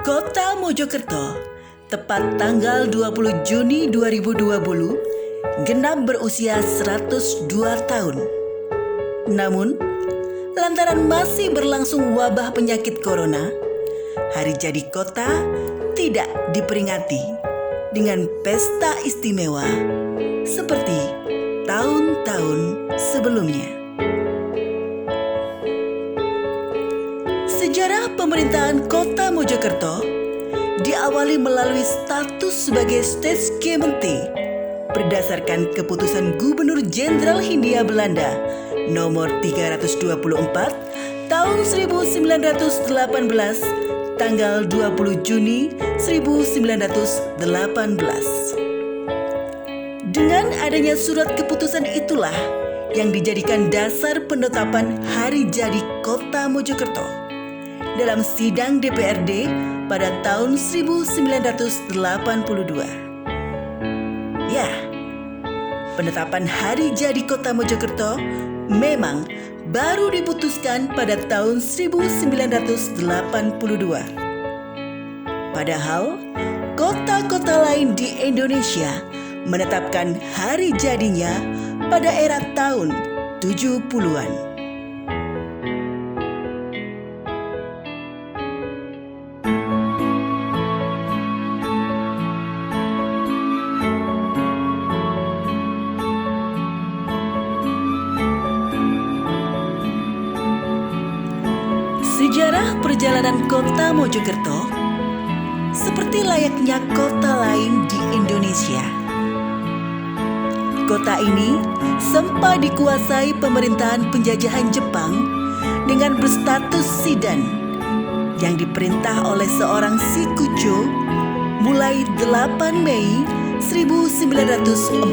Kota Mojokerto, tepat tanggal 20 Juni 2020, genap berusia 102 tahun. Namun, lantaran masih berlangsung wabah penyakit corona, hari jadi kota tidak diperingati dengan pesta istimewa seperti tahun-tahun sebelumnya. Sejarah pemerintahan Kota Mojokerto diawali melalui status sebagai Stadsgemeente berdasarkan keputusan Gubernur Jenderal Hindia Belanda nomor 324 tahun 1918 tanggal 20 Juni 1918. Dengan adanya surat keputusan itulah yang dijadikan dasar penetapan hari jadi Kota Mojokerto dalam sidang DPRD pada tahun 1982. Ya, penetapan hari jadi Kota Mojokerto memang baru diputuskan pada tahun 1982. Padahal, kota-kota lain di Indonesia menetapkan hari jadinya pada era tahun 70-an. Sejarah perjalanan Kota Mojokerto seperti layaknya kota lain di Indonesia. Kota ini sempat dikuasai pemerintahan penjajahan Jepang dengan berstatus Shidan yang diperintah oleh seorang Shikucho mulai 8 Mei 1942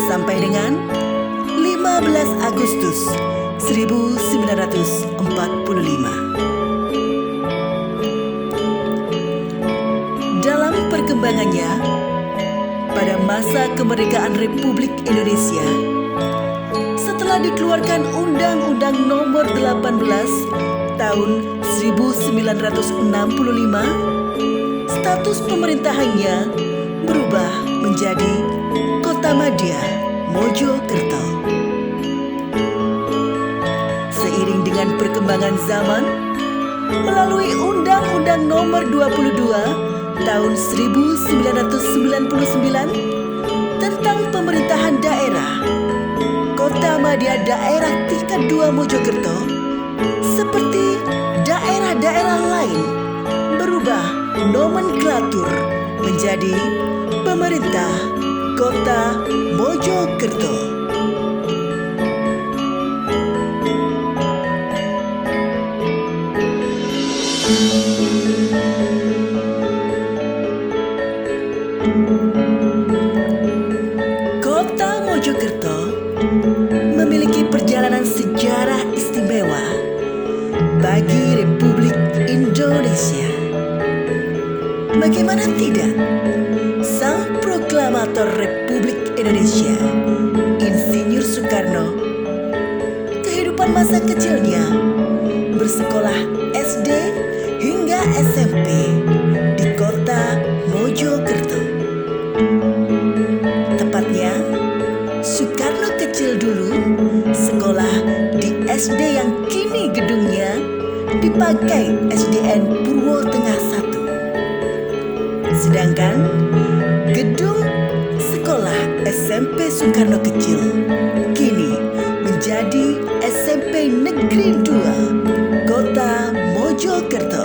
sampai dengan 15 Agustus 1945. Dalam perkembangannya, pada masa kemerdekaan Republik Indonesia, setelah dikeluarkan Undang-Undang Nomor 18 tahun 1965, status pemerintahannya berubah menjadi Kota Madya Mojokerto. Seiring dengan perkembangan zaman, melalui Undang-Undang Nomor 22 tahun 1999 tentang pemerintahan daerah, Kota Madya Daerah Tingkat 2 Mojokerto seperti daerah-daerah lain berubah nomenklatur menjadi Pemerintah Kota Mojokerto. Kota Mojokerto memiliki perjalanan sejarah istimewa bagi Republik Indonesia. Bagaimana tidak, sang proklamator Republik Indonesia, Insinyur Soekarno, kehidupan masa kecilnya bersekolah SD hingga SMP di Kota Mojokerto. Tepatnya, Soekarno kecil dulu sekolah di SD yang kini gedungnya dipakai SDN Purwo Tengah 1. Sedangkan gedung sekolah SMP Soekarno kecil kini menjadi SMP Negeri 2 Kota Mojokerto.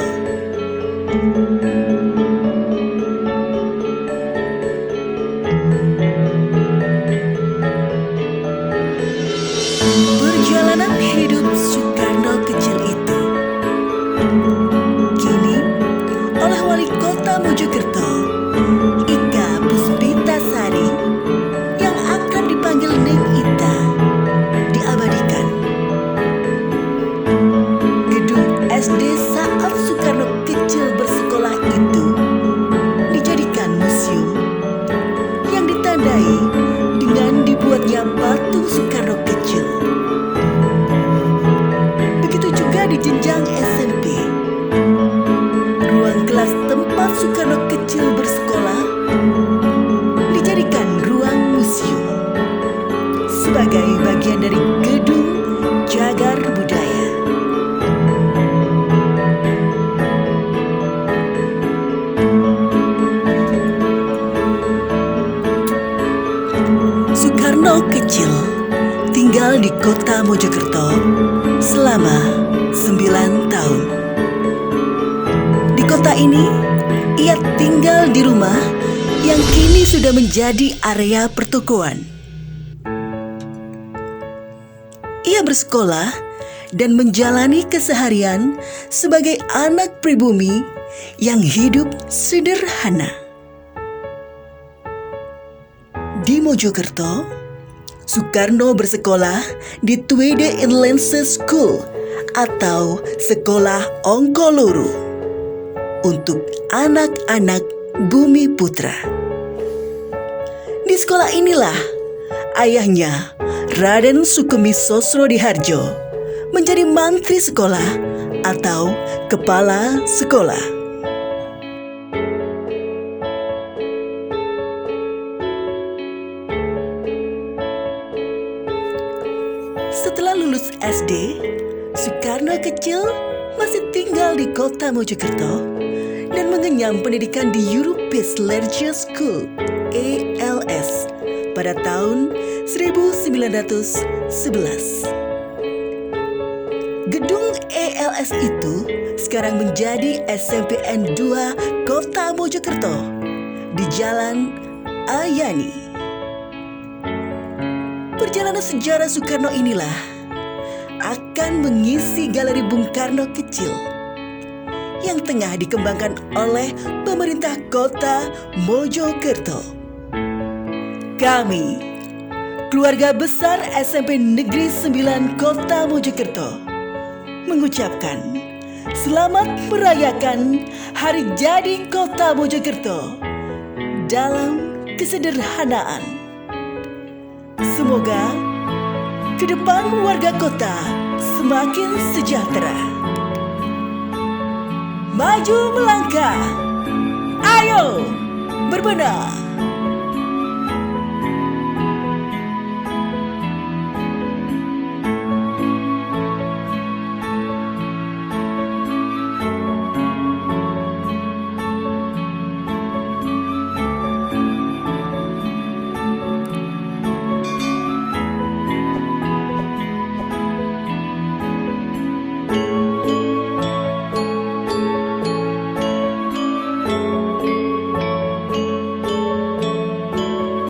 Perjalanan hidup Soekarno kecil itu kini oleh Wali Kota Mojokerto, Ika Puspitasari, yang akrab dipanggil Neng Ita, kota Mojokerto selama 9 tahun. Di kota ini, ia tinggal di rumah yang kini sudah menjadi area pertokoan. Ia bersekolah dan menjalani keseharian sebagai anak pribumi yang hidup sederhana. Di Mojokerto, Soekarno bersekolah di Tweede Inlandse School atau Sekolah Ongkoloro untuk anak-anak Bumi Putra. Di sekolah inilah ayahnya, Raden Sukemi Sosrodihardjo, menjadi mantri sekolah atau kepala sekolah. Setelah lulus SD, Soekarno kecil masih tinggal di kota Mojokerto dan mengenyam pendidikan di Europese Lerche School (ELS) pada tahun 1911. Gedung ELS itu sekarang menjadi SMPN 2 Kota Mojokerto di Jalan Ayani. Perjalanan sejarah Soekarno inilah akan mengisi Galeri Bung Karno kecil yang tengah dikembangkan oleh pemerintah kota Mojokerto. Kami, keluarga besar SMP Negeri 9 Kota Mojokerto, mengucapkan selamat merayakan Hari Jadi Kota Mojokerto dalam kesederhanaan. Semoga ke depan warga kota semakin sejahtera. Maju melangkah, ayo berbenah.